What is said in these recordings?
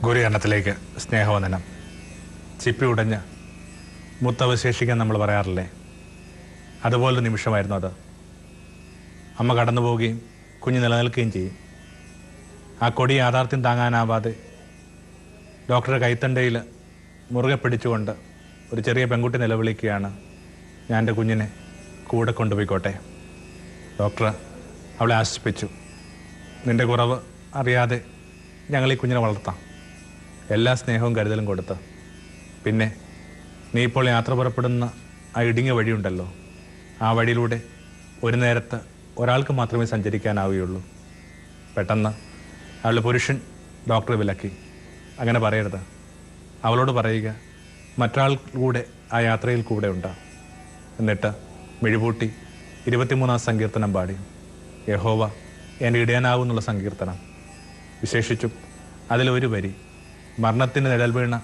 ഗുരുകരണത്തിലേക്ക് സ്നേഹവന്ദനം. ചിപ്പി ഉടഞ്ഞ് മുത്തവശേഷിക്കാൻ നമ്മൾ പറയാറില്ലേ, അതുപോലൊരു നിമിഷമായിരുന്നു അത്. അമ്മ കടന്നു പോവുകയും കുഞ്ഞ് നിലനിൽക്കുകയും ചെയ്യും. ആ കൊടി യാഥാർത്ഥ്യം താങ്ങാനാവാതെ ഡോക്ടറുടെ കൈത്തണ്ടയിൽ മുറുകെ പിടിച്ചുകൊണ്ട് ഒരു ചെറിയ പെൺകുട്ടി നിലവിളിക്കുകയാണ്, ഞാൻ എൻ്റെ കുഞ്ഞിനെ കൂടെ കൊണ്ടുപോയിക്കോട്ടെ. ഡോക്ടർ അവളെ ആശ്വസിപ്പിച്ചു, നിൻ്റെ കുറവ് അറിയാതെ ഞങ്ങൾ ഈ കുഞ്ഞിനെ വളർത്താം, എല്ലാ സ്നേഹവും കരുതലും കൊടുത്ത്. പിന്നെ നീ ഇപ്പോൾ യാത്ര പുറപ്പെടുന്ന ആ ഇടുങ്ങിയ വഴിയുണ്ടല്ലോ, ആ വഴിയിലൂടെ ഒരു നേരത്ത് ഒരാൾക്ക് മാത്രമേ സഞ്ചരിക്കാനാവുകയുള്ളൂ. പെട്ടെന്ന് അവളുടെ പുരുഷൻ ഡോക്ടറെ വിലക്കി, അങ്ങനെ പറയരുത്, അവളോട് പറയുക മറ്റൊരാൾ കൂടെ ആ യാത്രയിൽ കൂടെ ഉണ്ട്. എന്നിട്ട് മിഴിപൂട്ടി 23-ാം സങ്കീർത്തനം പാടി, യഹോവ എൻ്റെ ഇടയനാകുന്നുള്ള സങ്കീർത്തനം. വിശേഷിച്ചും അതിലൊരു വരി, മരണത്തിന് നിഴൽ വീണ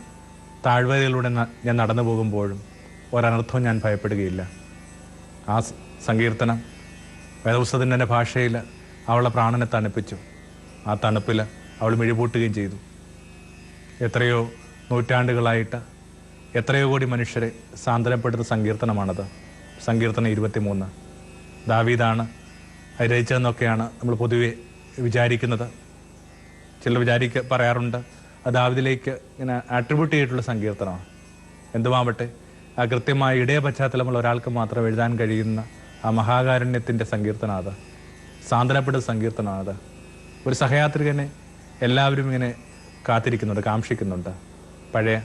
താഴ്വരയിലൂടെ ഞാൻ നടന്നു പോകുമ്പോഴും ഒരനർത്ഥവും ഞാൻ ഭയപ്പെടുകയില്ല. ആ സങ്കീർത്തനം വേദപുസ്തകത്തിൻ്റെ ഭാഷയിൽ അവളുടെ പ്രാണനെ തണുപ്പിച്ചു. ആ തണുപ്പിൽ അവൾ മിഴിപൂട്ടുകയും ചെയ്തു. എത്രയോ നൂറ്റാണ്ടുകളായിട്ട് എത്രയോ കോടി മനുഷ്യരെ സാന്ത്വനപ്പെടുന്ന സങ്കീർത്തനമാണത്. സങ്കീർത്തനം 23. ദാവീദാണ് അത് രചിച്ചതെന്നൊക്കെയാണ് നമ്മൾ പൊതുവെ വിചാരിക്കുന്നത്. ചിലർ പറയാറുണ്ട് അത് ദാവീദിലേക്ക് ഇങ്ങനെ ആട്രിബ്യൂട്ട് ചെയ്തിട്ടുള്ള സങ്കീർത്തനമാണ്. എന്തുമാവട്ടെ, ആ കൃത്യമായ ഇടയ പശ്ചാത്തലമുള്ള ഒരാൾക്ക് മാത്രം എഴുതാൻ കഴിയുന്ന ആ മഹാകാരുണ്യത്തിൻ്റെ സങ്കീർത്തനം, അത് സാന്ത്വനപ്പെടുന്ന സങ്കീർത്തനമാണത്. ഒരു സഹയാത്രികനെ എല്ലാവരും ഇങ്ങനെ കാത്തിരിക്കുന്നുണ്ട്, കാക്ഷിക്കുന്നുണ്ട്. പഴയ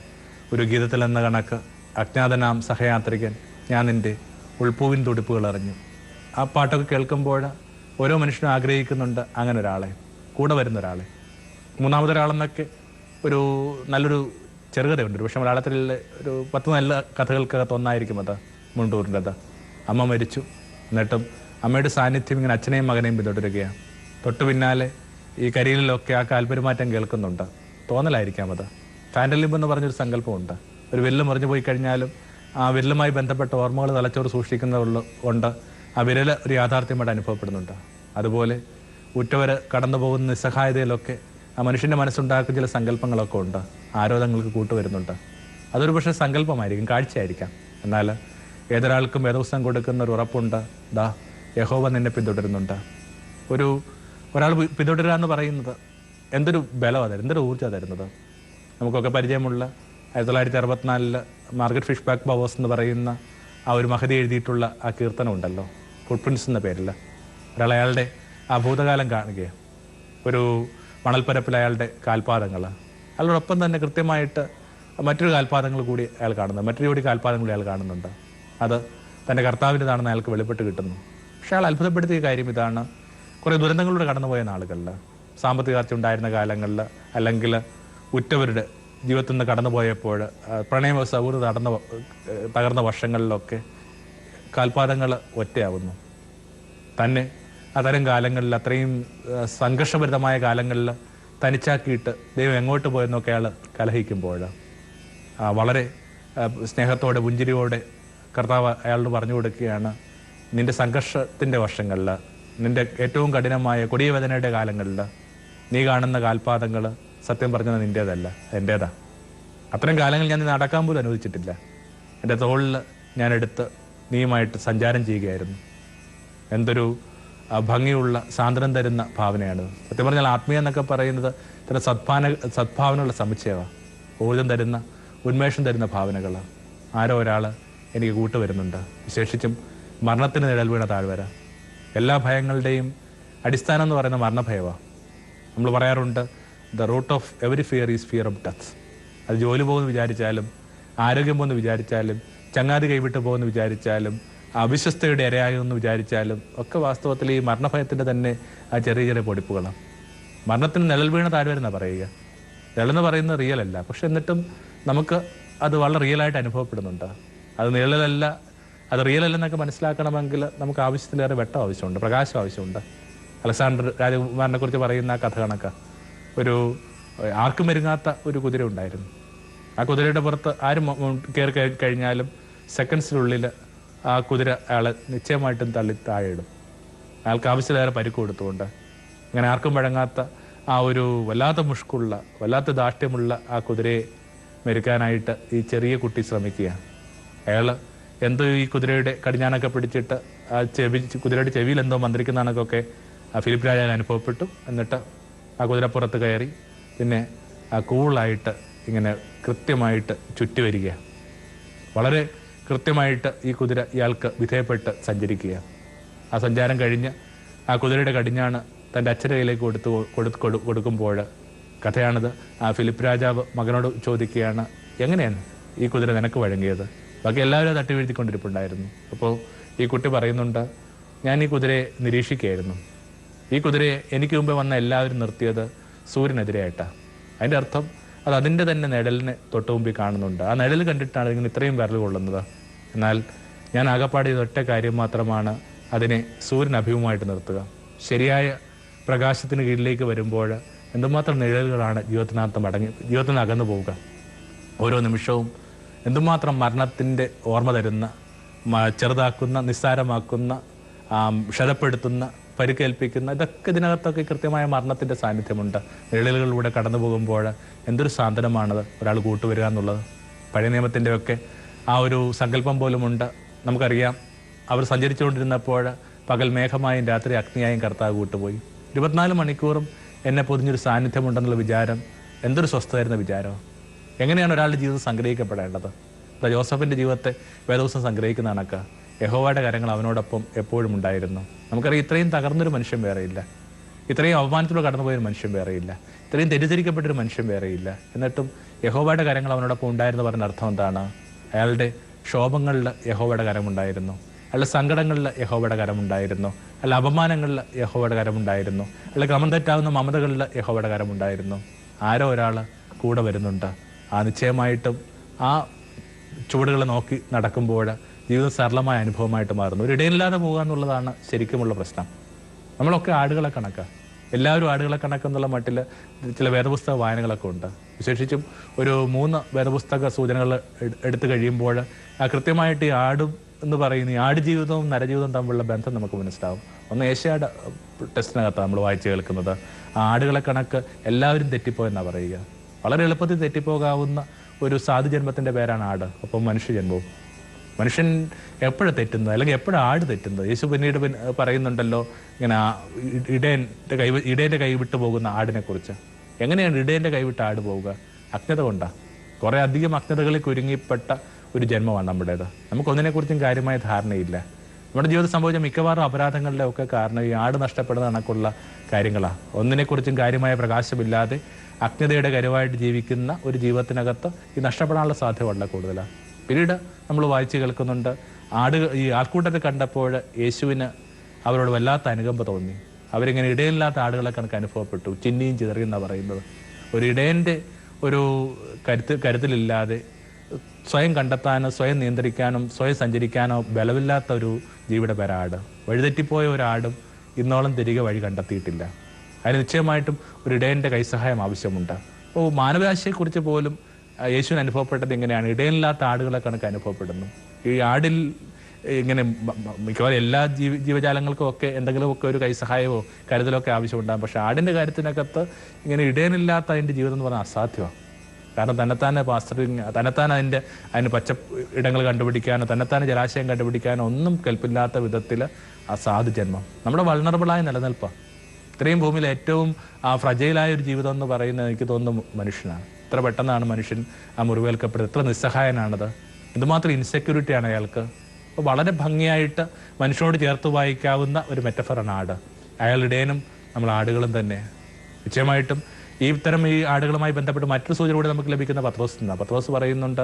ഒരു ഗീതത്തിൽ എന്ന കണക്ക്, അജ്ഞാതനാം സഹയാത്രികൻ ഞാൻ നിൻ്റെ ഉൾപ്പൂവിൻ തുടിപ്പുകൾ അറിഞ്ഞു. ആ പാട്ടൊക്കെ കേൾക്കുമ്പോൾ ഓരോ മനുഷ്യനും ആഗ്രഹിക്കുന്നുണ്ട് അങ്ങനെ ഒരാളെ, കൂടെ വരുന്ന ഒരാളെ. മൂന്നാമതൊരാളെന്നൊക്കെ ഒരു നല്ലൊരു ചെറുകഥയുണ്ട്. പക്ഷെ മലയാളത്തിൽ ഒരു 10 നല്ല കഥകൾക്കകത്ത് ഒന്നായിരിക്കും അത് മുണ്ടൂരിൻ്റെത്. അമ്മ മരിച്ചു, എന്നിട്ടും അമ്മയുടെ സാന്നിധ്യം ഇങ്ങനെ അച്ഛനെയും മകനെയും പിന്തുടരുകയാണ്. തൊട്ടു പിന്നാലെ ഈ കരിയിലൊക്കെ ആ കാൽപെരുമാറ്റം കേൾക്കുന്നുണ്ട്. തോന്നലായിരിക്കാം അത്. ഫാൻഡലിംബ് എന്ന് പറഞ്ഞൊരു സങ്കല്പമുണ്ട്. ഒരു വിരൽ മറിഞ്ഞു പോയി കഴിഞ്ഞാലും ആ വിരലുമായി ബന്ധപ്പെട്ട ഓർമ്മകൾ തലച്ചോറ് സൂക്ഷിക്കുന്നത് കൊണ്ട് ആ വിരൽ ഒരു യാഥാർത്ഥ്യമായിട്ട് അനുഭവപ്പെടുന്നുണ്ട്. അതുപോലെ ഉറ്റവർ കടന്നു പോകുന്ന നിസ്സഹായതയിലൊക്കെ ആ മനുഷ്യൻ്റെ മനസ്സുണ്ടാക്കുന്ന ചില സങ്കല്പങ്ങളൊക്കെ ഉണ്ട്, ആരോധങ്ങൾക്ക് കൂട്ടുവരുന്നുണ്ട്. അതൊരു പക്ഷേ സങ്കല്പമായിരിക്കും, കാഴ്ചയായിരിക്കാം. എന്നാൽ ഏതൊരാൾക്കും വേദപുസ്തകം കൊടുക്കുന്ന ഒരു ഉറപ്പുണ്ട്, ദാ യഹോവ നിന്നെ പിന്തുടരുന്നുണ്ട്. ഒരാൾ പിന്തുടരുക എന്ന് പറയുന്നത് എന്തൊരു ബലമാണ് തരുന്നത്, എന്തൊരു ഊർജ്ജമാണ് തരുന്നത്. നമുക്കൊക്കെ പരിചയമുള്ള 1964 മാർഗറ്റ് ഫിഷ്ബാക്ക് ബവേഴ്സ് എന്ന് പറയുന്ന ആ ഒരു മഹതി എഴുതിയിട്ടുള്ള ആ കീർത്തനം ഉണ്ടല്ലോ, ഫുട്പ്രിൻറ്റ്സ് എന്ന പേരിൽ. ഒരാൾ അയാളുടെ ആ ഭൂതകാലം കാണുകയാണ്, ഒരു മണൽപ്പരപ്പിൽ അയാളുടെ കാൽപാദങ്ങൾ, അതിനോടൊപ്പം തന്നെ കൃത്യമായിട്ട് മറ്റൊരു കാൽപാദങ്ങൾ കൂടി അയാൾ കാണുന്നുണ്ട്, മറ്റൊരു കൂടി കാൽപാദങ്ങൾ അയാൾ കാണുന്നുണ്ട്. അത് തൻ്റെ കർത്താവിൻ്റെതാണെന്ന് അയാൾക്ക് വെളിപ്പെട്ട് കിട്ടുന്നു. പക്ഷെ അയാൾ അത്ഭുതപ്പെടുത്തിയ കാര്യം ഇതാണ്, കുറേ ദുരന്തങ്ങളിലൂടെ കടന്നുപോയ നാളുകളിൽ, സാമ്പത്തിക വളർച്ച ഉണ്ടായിരുന്ന കാലങ്ങളിൽ, അല്ലെങ്കിൽ ഉറ്റവരുടെ ജീവിതത്തിൽ നിന്ന് കടന്നുപോയപ്പോൾ, പ്രണയ സൗഹൃദം തകർന്ന വർഷങ്ങളിലൊക്കെ കാൽപാദങ്ങൾ ഒറ്റയാവുന്നു. തന്നെ അത്തരം കാലങ്ങളിൽ, അത്രയും സംഘർഷഭരിതമായ കാലങ്ങളിൽ തനിച്ചാക്കിയിട്ട് ദൈവം എങ്ങോട്ട് പോയെന്നൊക്കെ അയാൾ കലഹിക്കുമ്പോൾ വളരെ സ്നേഹത്തോടെ പുഞ്ചിരിയോടെ കർത്താവ് അയാളോട് പറഞ്ഞു കൊടുക്കുകയാണ്, നിൻ്റെ സംഘർഷത്തിൻ്റെ വർഷങ്ങളിൽ, നിൻ്റെ ഏറ്റവും കഠിനമായ കൊടിയ വേദനയുടെ കാലങ്ങളിൽ നീ കാണുന്ന കാൽപാദങ്ങൾ സത്യം പറഞ്ഞത് നിൻ്റേതല്ല, എൻ്റേതാ. അത്തരം കാലങ്ങൾ ഞാൻ നടക്കാൻ പോലും അനുവദിച്ചിട്ടില്ല. എൻ്റെ തോളിൽ ഞാനെടുത്ത് നീയുമായിട്ട് സഞ്ചാരം ചെയ്യുകയായിരുന്നു. എന്തൊരു ഭംഗിയുള്ള സാന്ത്വനം തരുന്ന ഭാവനയാണ്. സത്യം പറഞ്ഞാൽ ആത്മീയ എന്നൊക്കെ പറയുന്നത് ഇത്ര സദ്ഭാവനയുള്ള സമുച്ചയമാണ്. ഊർജം തരുന്ന, ഉന്മേഷം തരുന്ന ഭാവനകൾ. ആരോ ഒരാൾ എനിക്ക് കൂട്ടുവരുന്നുണ്ട്. വിശേഷിച്ചും മരണത്തിന് നിഴൽ വീണ താഴ്വര. എല്ലാ ഭയങ്ങളുടെയും അടിസ്ഥാനം എന്ന് പറയുന്ന മരണഭയമാണ്. നമ്മൾ പറയാറുണ്ട്, the root of every fear is fear of death. അത് ജോലി പോകുമെന്ന് വിചാരിച്ചാലും, ആരോഗ്യം പോകുമെന്ന് വിചാരിച്ചാലും, ചങ്ങാതി കൈവിട്ട് പോകുമെന്ന് വിചാരിച്ചാലും, അവിശ്വസ്തയുടെ ഇരയാകുമെന്ന് വിചാരിച്ചാലും ഒക്കെ വാസ്തവത്തിൽ ഈ മരണഭയത്തിൻ്റെ തന്നെ ആ ചെറിയ ചെറിയ പൊടിപ്പുകളാണ്. മരണത്തിന് നിഴൽ വീണ താഴ്വരെന്നാണ് പറയുക. നിഴലെന്ന് പറയുന്നത് റിയൽ അല്ല, പക്ഷെ എന്നിട്ടും നമുക്ക് അത് വളരെ റിയലായിട്ട് അനുഭവപ്പെടുന്നുണ്ട്. അത് നിഴലല്ല, അത് റിയലല്ലെന്നൊക്കെ മനസ്സിലാക്കണമെങ്കിൽ നമുക്ക് ആവശ്യത്തിലേറെ വെട്ടം ആവശ്യമുണ്ട്, പ്രകാശം ആവശ്യമുണ്ട്. അലക്സാണ്ടർ രാജകുമാരനെ കുറിച്ച് പറയുന്ന ആ കഥ കണക്ക, ഒരു ആർക്കും വരുങ്ങാത്ത ഒരു കുതിര ഉണ്ടായിരുന്നു. ആ കുതിരയുടെ പുറത്ത് ആരും കയറി കഴിഞ്ഞാലും സെക്കൻഡ്സിനുള്ളിൽ ആ കുതിര അയാളെ നിശ്ചയമായിട്ടും തള്ളി താഴെ ഇടും. അയാൾക്ക് ആവശ്യത്തിലേറെ പരിക്ക് കൊടുത്തുകൊണ്ട്. അങ്ങനെ ആർക്കും വഴങ്ങാത്ത ആ ഒരു വല്ലാത്ത മുഷ്കുള്ള വല്ലാത്ത ദാഷ്ട്യമുള്ള ആ കുതിരയെ മെരുക്കാനായിട്ട് ഈ ചെറിയ കുട്ടി ശ്രമിക്കുക. അയാൾ എന്തോ ഈ കുതിരയുടെ കടിഞ്ഞാനൊക്കെ പിടിച്ചിട്ട് ആ കുതിരയുടെ ചെവിയിൽ എന്തോ മന്ത്രിക്കുന്നതാണൊക്കെ ഫിലിപ്പ് രാജാവിന് അനുഭവപ്പെട്ടു. എന്നിട്ട് ആ കുതിരപ്പുറത്ത് കയറി പിന്നെ ആ കൂളായിട്ട് ഇങ്ങനെ കൃത്യമായിട്ട് ചുറ്റി വരിക. വളരെ കൃത്യമായിട്ട് ഈ കുതിര ഇയാൾക്ക് വിധേയപ്പെട്ട് സഞ്ചരിക്കുക. ആ സഞ്ചാരം കഴിഞ്ഞ് ആ കുതിരയുടെ കടിഞ്ഞാണ് തൻ്റെ അച്ഛൻ്റെ കയ്യിലേക്ക് കൊടുക്കുമ്പോൾ കഥയാണിത്. ആ ഫിലിപ്പ് രാജാവ് മകനോട് ചോദിക്കുകയാണ്, എങ്ങനെയാണ് ഈ കുതിര നിനക്ക് വഴങ്ങിയത്? ബാക്കി എല്ലാവരും തട്ടി വീഴ്ത്തിക്കൊണ്ടിരിപ്പുണ്ടായിരുന്നു. അപ്പോൾ ഈ കുട്ടി പറയുന്നുണ്ട്, ഞാൻ ഈ കുതിരയെ നിരീക്ഷിക്കുകയായിരുന്നു. ഈ കുതിരയെ എനിക്ക് മുമ്പേ വന്ന എല്ലാവരും നിർത്തിയത് സൂര്യനെതിരെയായിട്ടാണ്. അതിൻ്റെ അർത്ഥം അത് അതിൻ്റെ തന്നെ നിഴലിനെ തൊട്ട് മുമ്പിൽ കാണുന്നുണ്ട്. ആ നിഴൽ കണ്ടിട്ടാണ് ഇങ്ങനെ ഇത്രയും വിരൽ കൊള്ളുന്നത്. എന്നാൽ ഞാൻ ആകപ്പാടെ ഒറ്റ കാര്യം മാത്രമാണ് അതിനെ സൂര്യൻ അഭിമുഖമായിട്ട് നിർത്തുക. ശരിയായ പ്രകാശത്തിന് കീഴിലേക്ക് വരുമ്പോൾ എന്തുമാത്രം നിഴലുകളാണ് ജീവിതത്തിന് അകന്നു പോവുക. ഓരോ നിമിഷവും എന്തുമാത്രം മരണത്തിൻ്റെ ഓർമ്മ തരുന്ന, ചെറുതാക്കുന്ന, നിസ്സാരമാക്കുന്ന, ക്ഷതപ്പെടുത്തുന്ന, പരിക്കേൽപ്പിക്കുന്ന, ഇതൊക്കെ ഇതിനകത്തൊക്കെ കൃത്യമായ മരണത്തിൻ്റെ സാന്നിധ്യമുണ്ട്. നിഴലുകളിലൂടെ കടന്നു പോകുമ്പോൾ എന്തൊരു സാന്ത്വനമാണത് ഒരാൾ കൂട്ടുവരിക എന്നുള്ളത്. പഴയ നിയമത്തിൻ്റെയൊക്കെ ആ ഒരു സങ്കല്പം പോലുമുണ്ട്. നമുക്കറിയാം, അവർ സഞ്ചരിച്ചുകൊണ്ടിരുന്നപ്പോൾ പകൽ മേഘമായും രാത്രി അഗ്നിയായും കർത്താവ് കൂട്ടുപോയി. 24 മണിക്കൂറും എന്നെ പൊതിഞ്ഞൊരു സാന്നിധ്യമുണ്ടെന്നുള്ള വിചാരം എന്തൊരു സ്വസ്ഥമായിരുന്ന വിചാരം. എങ്ങനെയാണ് ഒരാളുടെ ജീവിതം സംഗ്രഹിക്കപ്പെടേണ്ടത്? ജോസഫിൻ്റെ ജീവിതത്തെ വേദവസം സംഗ്രഹിക്കുന്ന കണക്ക് യഹോവയുടെ കരങ്ങൾ അവനോടൊപ്പം എപ്പോഴും ഉണ്ടായിരുന്നു. നമുക്കറിയാം, ഇത്രയും തകർന്നൊരു മനുഷ്യൻ വേറെയില്ല, ഇത്രയും അവമാനത്തിലൂടെ കടന്നുപോയൊരു മനുഷ്യൻ വേറെയില്ല, ഇത്രയും തെറ്റിദ്ധരിക്കപ്പെട്ടൊരു മനുഷ്യൻ വേറെയില്ല. എന്നിട്ടും യഹോവയുടെ കരങ്ങൾ അവനോടൊപ്പം ഉണ്ടായിരുന്നു പറഞ്ഞ അർത്ഥം എന്താണ്? അയാളുടെ ക്ഷോഭങ്ങളിൽ യഹോവയുടെ കരമുണ്ടായിരുന്നു, അയാളുടെ സങ്കടങ്ങളിൽ യഹോവയുടെ കരമുണ്ടായിരുന്നു, അല്ല അപമാനങ്ങളിൽ യഹോവയുടെ കരമുണ്ടായിരുന്നു, അല്ല ക്രമം തെറ്റാവുന്ന മമതകളിൽ യഹോവയുടെ കരമുണ്ടായിരുന്നു. ആരോ ഒരാൾ കൂടെ വരുന്നുണ്ട്. ആ നിശ്ചയമായിട്ടും ആ ചുവടുകൾ നോക്കി നടക്കുമ്പോൾ ജീവിതം സരളമായ അനുഭവമായിട്ട് മാറുന്നു. ഒരു ഇടയില്ലാതെ പോകുക എന്നുള്ളതാണ് ശരിക്കുമുള്ള പ്രശ്നം. നമ്മളൊക്കെ ആടുകളെ കണക്കാണ്, എല്ലാവരും ആടുകളെ കണക്കെന്നുള്ള മട്ടിൽ ചില വേദപുസ്തക വായനകളൊക്കെ ഉണ്ട്. വിശേഷിച്ചും ഒരു 3 വേദപുസ്തക സൂചനകൾ എടുത്തു കഴിയുമ്പോൾ കൃത്യമായിട്ട് ഈ ആടും എന്ന് പറയുന്ന ഈ ആടുജീവിതവും നരജീവിതവും തമ്മിലുള്ള ബന്ധം നമുക്ക് മനസ്സിലാവും. ഒന്ന് ഏഷ്യാഡ് ടെസ്റ്റിനകത്ത് നമ്മൾ വായിച്ചു കേൾക്കുന്നത്, ആ ആടുകളെ കണക്ക് എല്ലാവരും തെറ്റിപ്പോയെന്നാണ് പറയുക. വളരെ എളുപ്പത്തിൽ തെറ്റിപ്പോകാവുന്ന ഒരു സാധുജന്മത്തിൻ്റെ പേരാണ് ആട്. ഒപ്പം മനുഷ്യജന്മവും. മനുഷ്യൻ എപ്പോഴാണ് തെറ്റുന്നത്, അല്ലെങ്കിൽ എപ്പോഴാണ് ആട് തെറ്റുന്നത്? യേശു പിന്നീട് പറയുന്നുണ്ടല്ലോ ഇങ്ങനെ ഇടേൻ്റെ കൈവിട്ട് പോകുന്ന ആടിനെ കുറിച്ച്. എങ്ങനെയാണ് ഇടേൻ്റെ കൈവിട്ട് ആട് പോവുക? അജ്ഞത കൊണ്ടാണ്. കുറേ അധികം അജ്ഞതകളിൽ കുരുങ്ങിപ്പെട്ട ഒരു ജന്മമാണ് നമ്മുടേത്. നമുക്കൊന്നിനെക്കുറിച്ചും കാര്യമായ ധാരണയില്ല. നമ്മുടെ ജീവിതത്തിൽ സംഭവിച്ച മിക്കവാറും അപരാധങ്ങളുടെ ഒക്കെ കാരണം ഈ ആട് നഷ്ടപ്പെടുന്ന കണക്കുള്ള കാര്യങ്ങളാണ്. ഒന്നിനെക്കുറിച്ചും കാര്യമായ പ്രകാശമില്ലാതെ അജ്ഞതയുടെ കരുവായിട്ട് ജീവിക്കുന്ന ഒരു ജീവിതത്തിനകത്ത് ഈ നഷ്ടപ്പെടാനുള്ള സാധ്യത വളരെ കൂടുതലാണ്. പിന്നീട് നമ്മൾ വായിച്ച് കേൾക്കുന്നുണ്ട്, ഈ ആൾക്കൂട്ടത്തെ കണ്ടപ്പോൾ യേശുവിന് അവരോട് വല്ലാത്ത അനുകമ്പ തോന്നി. അവരിങ്ങനെ ഇടയില്ലാത്ത ആടുകളെ കണക്ക് അനുഭവപ്പെട്ടു. ചിന്നിയും ചിതറിയെന്നാണ് പറയുന്നത്. ഒരു ഇടയൻ്റെ ഒരു കരുതലില്ലാതെ സ്വയം കണ്ടെത്താനോ സ്വയം നിയന്ത്രിക്കാനും സ്വയം സഞ്ചരിക്കാനോ ബലമില്ലാത്ത ഒരു ജീവിയുടെ പേരാട്. വഴിതെറ്റിപ്പോയ ഒരാടും ഇന്നോളം തിരികെ വഴി കണ്ടെത്തിയിട്ടില്ല. അതിന് നിശ്ചയമായിട്ടും ഒരു ഇടയൻ്റെ കൈസഹായം ആവശ്യമുണ്ട്. അപ്പോൾ മാനവരാശിയെക്കുറിച്ച് പോലും യേശുവിന് അനുഭവപ്പെട്ടത് എങ്ങനെയാണ്? ഇടയില്ലാത്ത ആടുകളെ കണക്ക് അനുഭവപ്പെടുന്നു. ഈ ആടിൽ ഇങ്ങനെ മിക്കവാറും എല്ലാ ജീവജാലങ്ങൾക്കും ഒക്കെ എന്തെങ്കിലുമൊക്കെ ഒരു കൈസഹായമോ കരുതലൊക്കെ ആവശ്യമുണ്ടാകും. പക്ഷെ ആടിൻ്റെ കാര്യത്തിനകത്ത് ഇങ്ങനെ ഇടയനില്ലാത്ത അതിൻ്റെ ജീവിതം എന്ന് പറഞ്ഞാൽ അസാധ്യമാണ്. കാരണം തന്നെത്താൻ അതിന് പച്ച ഇടങ്ങൾ കണ്ടുപിടിക്കാനോ തന്നെത്താൻ ജലാശയം കണ്ടുപിടിക്കാനോ ഒന്നും കെൽപ്പില്ലാത്ത വിധത്തിൽ അസാധു ജന്മം നമ്മുടെ വൾണറബിളായ നിലനിൽപ്പാണ്. ഇത്രയും ഭൂമിയിൽ ഏറ്റവും ഫ്രജൈലായ ഒരു ജീവിതം എന്ന് പറയുന്നത് എനിക്ക് തോന്നുന്നു മനുഷ്യനാണ്. ഇത്ര പെട്ടെന്നാണ് മനുഷ്യൻ മുറിവേൽക്കപ്പെടുന്നത്. എത്ര നിസ്സഹായനാണത്, എന്തുമാത്രം ഇൻസെക്യൂരിറ്റിയാണ് അയാൾക്ക്. അപ്പോൾ വളരെ ഭംഗിയായിട്ട് മനുഷ്യനോട് ചേർത്ത് വായിക്കാവുന്ന ഒരു മെറ്റഫറാണ് ആട്. അയാളുടേനും നമ്മൾ ആടുകളും തന്നെ. നിശ്ചയമായിട്ടും ഈ ആടുകളുമായി ബന്ധപ്പെട്ട് മറ്റൊരു സൂചന കൂടി നമുക്ക് ലഭിക്കുന്ന പത്രോസ് പറയുന്നുണ്ട്,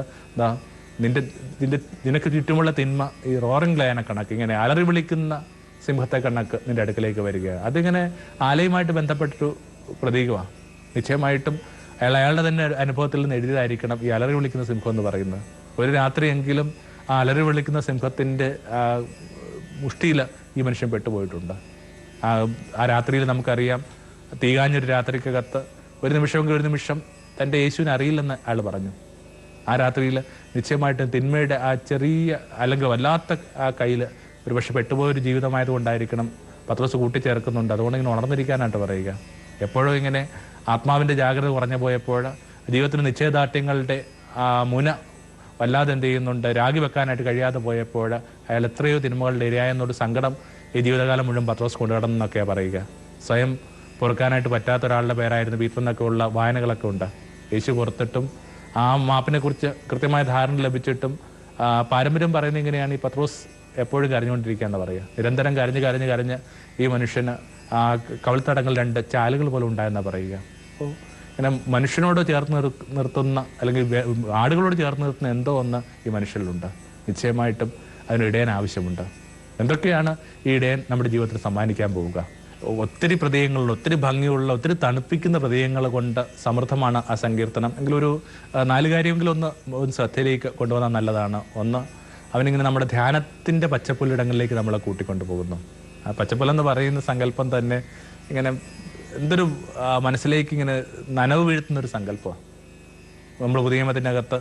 നിനക്ക് ചുറ്റുമുള്ള തിന്മ ഈ റോറിംഗ് ലയനെ കണക്ക് ഇങ്ങനെ അലറി വിളിക്കുന്ന സിംഹത്തെ കണക്ക് നിന്റെ അടുക്കലേക്ക് വരികയാണ്. അതിങ്ങനെ ആലയുമായിട്ട് ബന്ധപ്പെട്ടൊരു പ്രതീകമാണ്. നിശ്ചയമായിട്ടും അയാളുടെ തന്നെ അനുഭവത്തിൽ നിന്ന് എഴുതിയതായിരിക്കണം ഈ അലറി വിളിക്കുന്ന സിംഹം എന്ന് പറയുന്നത്. ഒരു രാത്രിയെങ്കിലും ആ അലറി വിളിക്കുന്ന സിംഹത്തിൻ്റെ മുഷ്ടിയിൽ ഈ മനുഷ്യൻ പെട്ടുപോയിട്ടുണ്ട്. ആ രാത്രിയിൽ നമുക്കറിയാം, തീകാഞ്ഞൊരു രാത്രിക്കകത്ത് ഒരു നിമിഷം തൻ്റെ യേശുവിനെ അറിയില്ലെന്ന് അയാൾ പറഞ്ഞു. ആ രാത്രിയിൽ നിശ്ചയമായിട്ടും തിന്മയുടെ ആ ചെറിയ അല്ലെങ്കിൽ വല്ലാത്ത ആ കയ്യിൽ ഒരു പക്ഷെ പെട്ടുപോയൊരു ജീവിതമായതുകൊണ്ടായിരിക്കണം പത്രോസ് കൂട്ടിച്ചേർക്കുന്നുണ്ട്. അതുകൊണ്ട് ഇങ്ങനെ ഉണർന്നിരിക്കാനായിട്ട് പറയുക. എപ്പോഴും ഇങ്ങനെ ആത്മാവിൻ്റെ ജാഗ്രത കുറഞ്ഞു പോയപ്പോൾ, ജീവിതത്തിന് നിശ്ചയദാർഢ്യങ്ങളുടെ മുന വല്ലാതെ എന്ത് ചെയ്യുന്നുണ്ട്, രാഗി വെക്കാനായിട്ട് കഴിയാതെ പോയപ്പോൾ അയാൾ എത്രയോ തിന്മകളുടെ ഇരയായെന്നൊരു സങ്കടം ഈ ജീവിതകാലം മുഴുവൻ പത്രോസ് കൊണ്ടുകിടന്നൊക്കെയാണ് പറയുക. സ്വയം പൊറുക്കാനായിട്ട് പറ്റാത്ത ഒരാളുടെ പേരായിരുന്നു പീറ്റർ ഉള്ള വായനകളൊക്കെ ഉണ്ട്. യേശു പുറത്തിട്ടും ആ മാപ്പിനെക്കുറിച്ച് കൃത്യമായ ധാരണ ലഭിച്ചിട്ടും പാരമ്പര്യം പറയുന്നത് ഇങ്ങനെയാണ്, ഈ പത്രോസ് എപ്പോഴും കരഞ്ഞുകൊണ്ടിരിക്കുക എന്ന് പറയുക. നിരന്തരം കരഞ്ഞ് ഈ മനുഷ്യന് കവിൾത്തടങ്ങൾ 2 ചാലുകൾ പോലെ ഉണ്ടായെന്നാണ് പറയുക. അപ്പോൾ ഇങ്ങനെ മനുഷ്യനോട് ചേർത്ത് നിർത്തുന്ന, അല്ലെങ്കിൽ ആടുകളോട് ചേർത്ത് നിർത്തുന്ന എന്തോ ഒന്ന് ഈ മനുഷ്യരിലുണ്ട്. നിശ്ചയമായിട്ടും അതിന് ഇടയൻ ആവശ്യമുണ്ട്. എന്തൊക്കെയാണ് ഈ ഇടയൻ നമ്മുടെ ജീവിതത്തിൽ സമ്മാനിക്കാൻ പോവുക? ഒത്തിരി പ്രതീകങ്ങളുള്ള, ഒത്തിരി ഭംഗിയുള്ള, ഒത്തിരി തണുപ്പിക്കുന്ന പ്രതീകങ്ങൾ കൊണ്ട് സമൃദ്ധമാണ് ആ സങ്കീർത്തനം. എങ്കിലും ഒരു 4 കാര്യമെങ്കിലും ഒന്ന് ശ്രദ്ധയിലേക്ക് കൊണ്ടുവന്നാൽ നല്ലതാണ്. ഒന്ന്, അവനിങ്ങനെ നമ്മുടെ ധ്യാനത്തിൻ്റെ പച്ചപ്പുല്ലിടങ്ങളിലേക്ക് നമ്മളെ കൂട്ടിക്കൊണ്ടു പോകുന്നു. ആ പച്ചപ്പുല്ലെന്ന് പറയുന്ന സങ്കല്പം തന്നെ ഇങ്ങനെ എന്തൊരു മനസ്സിലേക്ക് ഇങ്ങനെ നനവ് വീഴ്ത്തുന്നൊരു സങ്കല്പമാണ്. നമ്മൾ പുതിയ നിയമത്തിനകത്ത്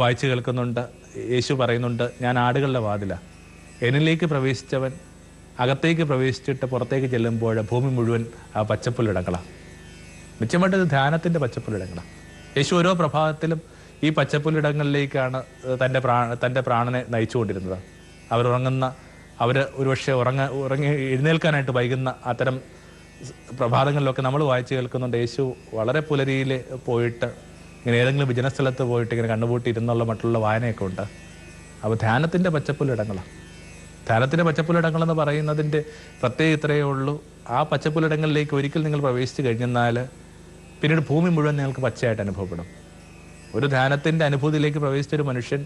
വായിച്ചു കേൾക്കുന്നുണ്ട്, യേശു പറയുന്നുണ്ട്, ഞാൻ ആടുകളുടെ വാതിലാണ്, എന്നിലേക്ക് പ്രവേശിച്ചവൻ അകത്തേക്ക് പ്രവേശിച്ചിട്ട് പുറത്തേക്ക് ചെല്ലുമ്പോൾ ഭൂമി മുഴുവൻ ആ പച്ചപ്പുല്ലിടങ്ങളാണ്. നിശ്ചയമായിട്ട് ഇത് ധ്യാനത്തിൻ്റെ പച്ചപ്പുല്ലിടങ്ങളാണ്. യേശു ഓരോ പ്രഭാതത്തിലും ഈ പച്ചപ്പുല്ലിടങ്ങളിലേക്കാണ് തൻ്റെ പ്രാണനെ നയിച്ചുകൊണ്ടിരുന്നത്. അവർ ഒരുപക്ഷെ ഉറങ്ങി എഴുന്നേൽക്കാനായിട്ട് വൈകുന്ന അത്തരം പ്രഭാതങ്ങളിലൊക്കെ നമ്മൾ വായിച്ചു കേൾക്കുന്നുണ്ട്, യേശു വളരെ പുലരിയിൽ പോയിട്ട് ഇങ്ങനെ ഏതെങ്കിലും വിജനസ്ഥലത്ത് പോയിട്ട് ഇങ്ങനെ കണ്ണുപൂട്ടി ഇരുന്നുള്ള മറ്റുള്ള വായനയൊക്കെ ഉണ്ട്. അപ്പോൾ ധ്യാനത്തിൻ്റെ പച്ചപ്പുല്ലിടങ്ങളാണ്. ധ്യാനത്തിൻ്റെ പച്ചപ്പുല്ലിടങ്ങളെന്ന് പറയുന്നതിൻ്റെ പ്രത്യേകം ഇത്രയേ ഉള്ളൂ, ആ പച്ചപ്പുല്ലിടങ്ങളിലേക്ക് ഒരിക്കൽ നിങ്ങൾ പ്രവേശിച്ചു കഴിഞ്ഞെന്നാൽ പിന്നീട് ഭൂമി മുഴുവൻ നിങ്ങൾക്ക് പച്ചയായിട്ട് അനുഭവപ്പെടും. ഒരു ധ്യാനത്തിൻ്റെ അനുഭൂതിയിലേക്ക് പ്രവേശിച്ചൊരു മനുഷ്യൻ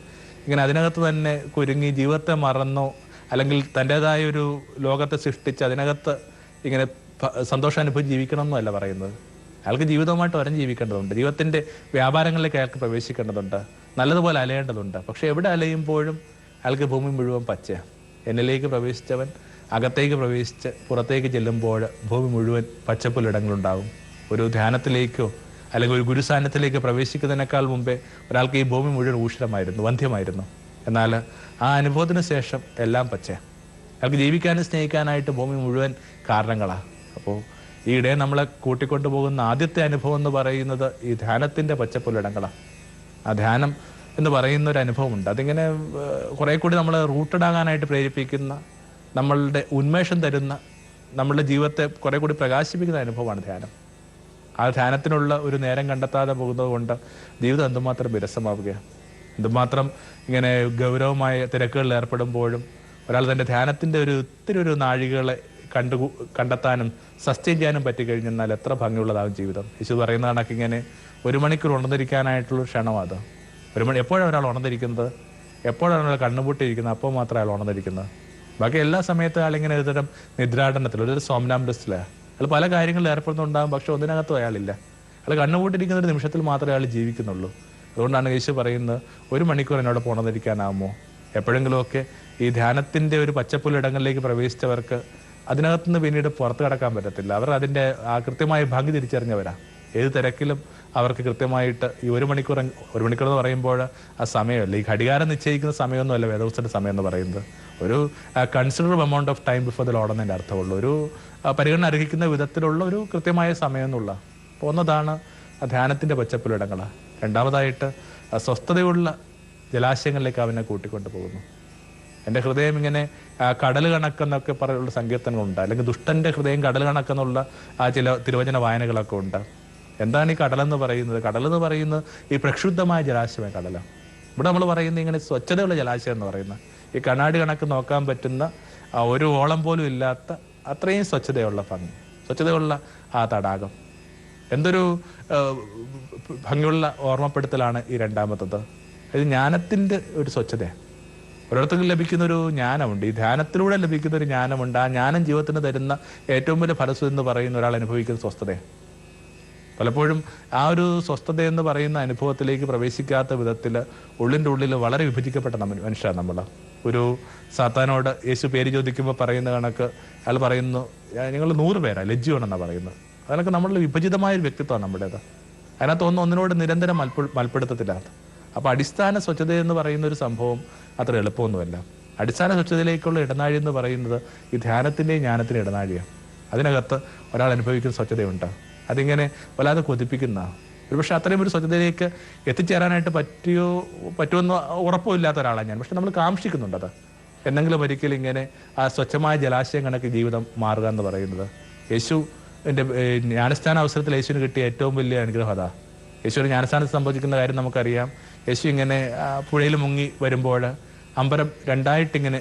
ഇങ്ങനെ അതിനകത്ത് തന്നെ കുരുങ്ങി ജീവിതത്തെ മറന്നോ, അല്ലെങ്കിൽ തൻ്റെതായ ഒരു ലോകത്തെ സൃഷ്ടിച്ച് അതിനകത്ത് ഇങ്ങനെ സന്തോഷം അനുഭവിച്ച് ജീവിക്കണം എന്നല്ല പറയുന്നത്. അയാൾക്ക് ജീവിതവുമായിട്ട് വരം ജീവിക്കേണ്ടതുണ്ട്, ജീവിതത്തിൻ്റെ വ്യാപാരങ്ങളിലേക്ക് അയാൾക്ക് പ്രവേശിക്കേണ്ടതുണ്ട്, നല്ലതുപോലെ അലയേണ്ടതുണ്ട്. പക്ഷെ എവിടെ അലയുമ്പോഴും അയാൾക്ക് ഭൂമി മുഴുവൻ പച്ചയാണ്. എന്നിലേക്ക് പ്രവേശിച്ചവൻ അകത്തേക്ക് പ്രവേശിച്ച് പുറത്തേക്ക് ചെല്ലുമ്പോൾ ഭൂമി മുഴുവൻ പച്ചപ്പുല്ലിടങ്ങളുണ്ടാകും. ഒരു ധ്യാനത്തിലേക്കോ അല്ലെങ്കിൽ ഒരു ഗുരുസാന്നിധ്യത്തിലേക്ക് പ്രവേശിക്കുന്നതിനേക്കാൾ മുമ്പേ ഒരാൾക്ക് ഈ ഭൂമി മുഴുവൻ ഊഷ്ഠമായിരുന്നു, വന്ധ്യമായിരുന്നു. എന്നാൽ ആ അനുഭവത്തിന് ശേഷം എല്ലാം പച്ചയാണ്. അയാൾക്ക് ജീവിക്കാനും സ്നേഹിക്കാനായിട്ട് ഭൂമി മുഴുവൻ കാരണങ്ങളാണ്. അപ്പോൾ ഈ ഇടയെ നമ്മളെ കൂട്ടിക്കൊണ്ടു പോകുന്ന ആദ്യത്തെ അനുഭവം എന്ന് പറയുന്നത് ഈ ധ്യാനത്തിൻ്റെ പച്ചപ്പുല്ലിടങ്ങളാണ്. ആ ധ്യാനം എന്ന് പറയുന്ന ഒരു അനുഭവമുണ്ട്. അതിങ്ങനെ കുറേ കൂടി നമ്മളെ റൂട്ടഡ് ആകാനായിട്ട് പ്രേരിപ്പിക്കുന്ന, നമ്മളുടെ ഉന്മേഷം തരുന്ന, നമ്മളുടെ ജീവിതത്തെ കുറേ കൂടി പ്രകാശിപ്പിക്കുന്ന അനുഭവമാണ് ധ്യാനം. ആ ധ്യാനത്തിനുള്ള ഒരു നേരം കണ്ടെത്താതെ പോകുന്നത് കൊണ്ട് ജീവിതം എന്തുമാത്രം വിരസമാവുകയാണ്. എന്തുമാത്രം ഇങ്ങനെ ഗൗരവമായ തിരക്കുകളിൽ ഏർപ്പെടുമ്പോഴും ഒരാൾ തൻ്റെ ധ്യാനത്തിൻ്റെ ഒത്തിരി നാഴികകളെ കണ്ടെത്താനും സസ്റ്റെയിൻ ചെയ്യാനും പറ്റിക്കഴിഞ്ഞാൽ എത്ര ഭംഗിയുള്ളതാകും ജീവിതം. യേശു പറയുന്ന കണക്ക് ഇങ്ങനെ 1 മണിക്കൂർ ഉണർന്നിരിക്കാനായിട്ടുള്ള ക്ഷണം അത്. എപ്പോഴാണ് ഒരാൾ ഉണർന്നിരിക്കുന്നത്, എപ്പോഴാണ് ഒരാൾ കണ്ണുപൂട്ടിയിരിക്കുന്നത്, അപ്പോൾ മാത്രമേ അയാൾ ഉണർന്നിരിക്കുന്നത്. ബാക്കി എല്ലാ സമയത്തും അയാളിങ്ങനെ ഒരുതരം നിദ്രാടനത്തിൽ, ഒരു സോംനാംബുലിസ്റ്റിലാണ്. അയാൾ പല കാര്യങ്ങളിൽ ഏർപ്പെടുന്നുണ്ടാകും, പക്ഷെ ഒന്നിനകത്തും അയാളില്ല. അയാൾ കണ്ണുപൂട്ടിരിക്കുന്ന ഒരു നിമിഷത്തിൽ മാത്രമേ അയാൾ ജീവിക്കുന്നുള്ളൂ. അതുകൊണ്ടാണ് യേശു പറയുന്നത്, 1 മണിക്കൂർ എന്നോടൊപ്പം ഉണർന്നിരിക്കാനാവുമോ? എപ്പോഴെങ്കിലുമൊക്കെ ഈ ധ്യാനത്തിൻ്റെ ഒരു പച്ചപ്പുല്ലിടങ്ങളിലേക്ക് പ്രവേശിച്ചവർക്ക് അതിനകത്തുനിന്ന് പിന്നീട് പുറത്തു കടക്കാൻ പറ്റത്തില്ല. അവർ അതിൻ്റെ ആ കൃത്യമായ ഭംഗി തിരിച്ചറിഞ്ഞവരാ. ഏത് തിരക്കിലും അവർക്ക് കൃത്യമായിട്ട് ഈ 1 മണിക്കൂർ എന്ന് പറയുമ്പോൾ ആ സമയമല്ല, ഈ ഘടികാരം നിശ്ചയിക്കുന്ന സമയമൊന്നുമല്ല വേദപുസ്തകത്തിന്റെ സമയം എന്ന് പറയുന്നത്. ഒരു considerable amount of time before the Lord എന്നതിൻ്റെ അർത്ഥമുള്ളൂ. ഒരു പരിഗണന അർഹിക്കുന്ന വിധത്തിലുള്ള ഒരു കൃത്യമായ സമയം എന്നുള്ള പോകുന്നതാണ് ധ്യാനത്തിൻ്റെ പച്ചപ്പുല്ലിടങ്ങൾ. രണ്ടാമതായിട്ട് സ്വസ്ഥതയുള്ള ജലാശയങ്ങളിലേക്ക് അവനെ കൂട്ടിക്കൊണ്ടു പോകുന്നു. എൻ്റെ ഹൃദയം ഇങ്ങനെ കടൽ കണക്കെന്നൊക്കെ പറയുള്ള സങ്കീർത്തനങ്ങളുണ്ട്, അല്ലെങ്കിൽ ദുഷ്ടൻ്റെ ഹൃദയം കടൽ കണക്കെന്നുള്ള ചില തിരുവചന വായനകളൊക്കെ ഉണ്ട്. എന്താണ് ഈ കടലെന്ന് പറയുന്നത്? കടലെന്ന് പറയുന്നത് ഈ പ്രക്ഷുബ്ധമായ ജലാശയമായ കടലാണ്. ഇവിടെ നമ്മൾ പറയുന്നത് ഇങ്ങനെ സ്വച്ഛതയുള്ള ജലാശയം എന്ന് പറയുന്നത് ഈ കണ്ണാടി കണക്ക് നോക്കാൻ പറ്റുന്ന ഒരു ഓളം പോലും ഇല്ലാത്ത അത്രയും സ്വച്ഛതയുള്ള ആ തടാകം. എന്തൊരു ഭംഗിയുള്ള ഓർമ്മപ്പെടുത്തലാണ് ഈ രണ്ടാമത്തത്. ഇത് ജ്ഞാനത്തിൻ്റെ ഒരു സ്വച്ഛതയാണ്. ഓരോരുത്തർക്കും ലഭിക്കുന്നൊരു ജ്ഞാനമുണ്ട്, ഈ ധ്യാനത്തിലൂടെ ലഭിക്കുന്ന ഒരു ജ്ഞാനമുണ്ട്. ആ ജ്ഞാനം ജീവിതത്തിന് തരുന്ന ഏറ്റവും വലിയ ഫലസ്വത എന്ന് പറയുന്ന ഒരാൾ അനുഭവിക്കുന്ന സ്വസ്ഥതയാണ്. പലപ്പോഴും ആ ഒരു സ്വസ്ഥത എന്ന് പറയുന്ന അനുഭവത്തിലേക്ക് പ്രവേശിക്കാത്ത വിധത്തിൽ ഉള്ളിൻ്റെ ഉള്ളിൽ വളരെ വിഭജിക്കപ്പെട്ട മനുഷ്യരാണ് നമ്മൾ. ഒരു സാത്താനോട് യേശു പേര് ചോദിക്കുമ്പോൾ പറയുന്ന കണക്ക് അയാൾ പറയുന്നു, ഞങ്ങൾ 100 പേരാണ്, ലജ്ജുവാണെന്നാണ് പറയുന്നത്. അതിനൊക്കെ നമ്മളുടെ വിഭജിതമായൊരു വ്യക്തിത്വമാണ് നമ്മുടേത്. അതിനകത്ത് ഒന്നിനോട് നിരന്തരം മൽപ്പെടുത്തത്തില്ല. അപ്പോൾ അടിസ്ഥാന സ്വച്ഛത എന്ന് പറയുന്ന ഒരു സംഭവം അത്ര എളുപ്പമൊന്നുമല്ല. അടിസ്ഥാന സ്വച്ഛതയിലേക്കുള്ള ഇടനാഴി എന്ന് പറയുന്നത് ഈ ധ്യാനത്തിൻ്റെയും ജ്ഞാനത്തിൻ്റെ ഇടനാഴിയാണ്. അതിനകത്ത് ഒരാൾ അനുഭവിക്കുന്ന സ്വച്ഛതയുണ്ട്. അതിങ്ങനെ വല്ലാതെ കൊതിപ്പിക്കുന്നതാണ്. ഒരുപക്ഷെ അത്രയും ഒരു സ്വച്ഛതയിലേക്ക് എത്തിച്ചേരാനായിട്ട് പറ്റുമെന്ന് ഉറപ്പുമില്ലാത്ത ഒരാളാണ് ഞാൻ. പക്ഷെ നമ്മൾ കാക്ഷിക്കുന്നുണ്ട് അത് എന്നെങ്കിലും ഒരിക്കലും ഇങ്ങനെ ആ സ്വച്ഛമായ ജലാശയം കണക്ക് ജീവിതം മാറുക എന്ന് പറയുന്നത്. യേശു എൻ്റെ ജ്ഞാനസ്ഥാന അവസരത്തിൽ യേശുവിന് കിട്ടിയ ഏറ്റവും വലിയ അനുഗ്രഹം അതാ. യേശുവിന് ജ്ഞാനസ്ഥാനത്ത് സംഭവിക്കുന്ന കാര്യം നമുക്കറിയാം. യേശു ഇങ്ങനെ പുഴയിൽ മുങ്ങി വരുമ്പോൾ അമ്പരം രണ്ടായിട്ടിങ്ങനെ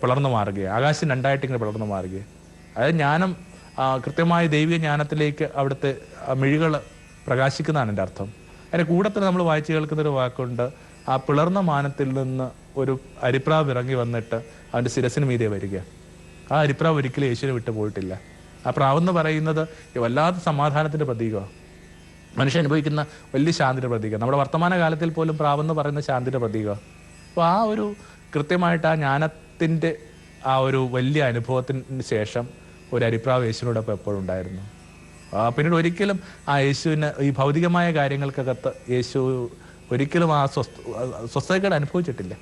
പിളർന്നു മാറുകയാണ്, ആകാശം രണ്ടായിട്ടിങ്ങനെ പിളർന്നു മാറുകയാണ്. അതായത് ജ്ഞാനം കൃത്യമായ ദൈവിക ജ്ഞാനത്തിലേക്ക് അവിടുത്തെ മിഴികൾ പ്രകാശിക്കുന്നതാണ് എൻ്റെ അർത്ഥം. അതിൻ്റെ കൂടെ തന്നെ നമ്മൾ വായിച്ചു കേൾക്കുന്നൊരു വാക്കുണ്ട്, ആ പിളർന്ന മാനത്തിൽ നിന്ന് ഒരു അരിപ്രാവ് ഇറങ്ങി വന്നിട്ട് അവൻ്റെ ശിരസിന് മീതെ വരിക. ആ അരിപ്രാവ് ഒരിക്കലും യേശുവിനെ വിട്ടു പോയിട്ടില്ല. ആ പ്രാവെന്ന് പറയുന്നത് വല്ലാത്ത സമാധാനത്തിൻ്റെ പ്രതീകമാണ്, മനുഷ്യൻ അനുഭവിക്കുന്ന വലിയ ശാന്തിയുടെ പ്രതീകം. നമ്മുടെ വർത്തമാന കാലത്തിൽ പോലും പ്രാവെന്ന് പറയുന്ന ശാന്തിയുടെ പ്രതീകമാണ്. അപ്പോൾ ആ ഒരു കൃത്യമായിട്ട് ആ ജ്ഞാനത്തിൻ്റെ ആ ഒരു വലിയ അനുഭവത്തിന് ശേഷം ഒരു അരിപ്രാവ് യേശുവിനോടൊപ്പം എപ്പോഴും ഉണ്ടായിരുന്നു. പിന്നീട് ഒരിക്കലും ആ യേശുവിന് ഈ ഭൗതികമായ കാര്യങ്ങൾക്കകത്ത് യേശു ഒരിക്കലും ആ സ്വസ്ഥതകൾ അനുഭവിച്ചിട്ടില്ല.